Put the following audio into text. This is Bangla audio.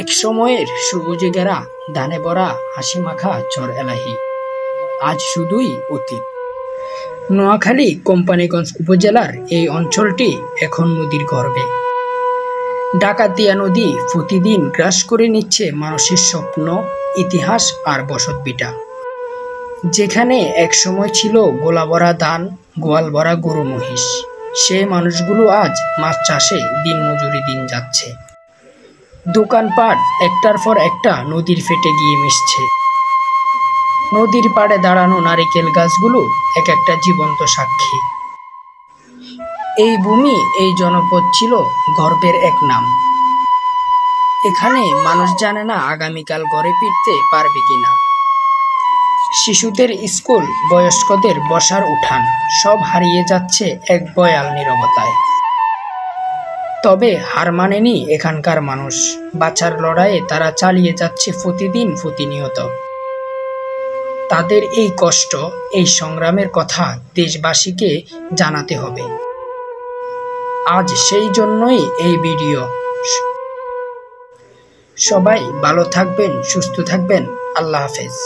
এক সময়ের সবুজে ঘেরা ধানে ভরা হাসিমাখা চর এলাহি আজ শুধুই অতীত। নোয়াখালী কোম্পানীগঞ্জ উপজেলার এই অঞ্চলটি এখন নদীর গর্ভে। ডাকাতিয়া নদী প্রতিদিন গ্রাস করে নিচ্ছে মানুষের স্বপ্ন, ইতিহাস আর বসতভিটা। যেখানে এক সময় ছিল গোলা ভরা ধান, গোয়াল ভরা গরু মহিষ, সেই মানুষগুলো আজ মাছ চাষে দিনমজুরি দিন যাচ্ছে। দোকানপাট একটার পর একটা নদীর ফেটে গিয়ে মিশছে। নদীর পাড়ে দাঁড়ানো নারিকেল গাছগুলো এক একটা জীবন্ত সাক্ষী। এই ভূমি, এই জনপদ ছিল গর্বের এক নাম। এখানে মানুষ জানে না আগামীকাল ঘরে ফিরতে পারবে কিনা। শিশুদের স্কুল, বয়স্কদের বসার উঠান, সব হারিয়ে যাচ্ছে এক ভয়াল নীরবতায়। তবে হার মানেনি এখানকার মানুষ। বাঁচার লড়াইয়ে তারা চালিয়ে যাচ্ছে প্রতিদিন, প্রতিনিয়ত। তাদের এই কষ্ট, এই সংগ্রামের কথা দেশবাসীকে জানাতে হবে। আজ সেই জন্যই এই ভিডিও। সবাই ভালো থাকবেন, সুস্থ থাকবেন। আল্লাহ হাফেজ।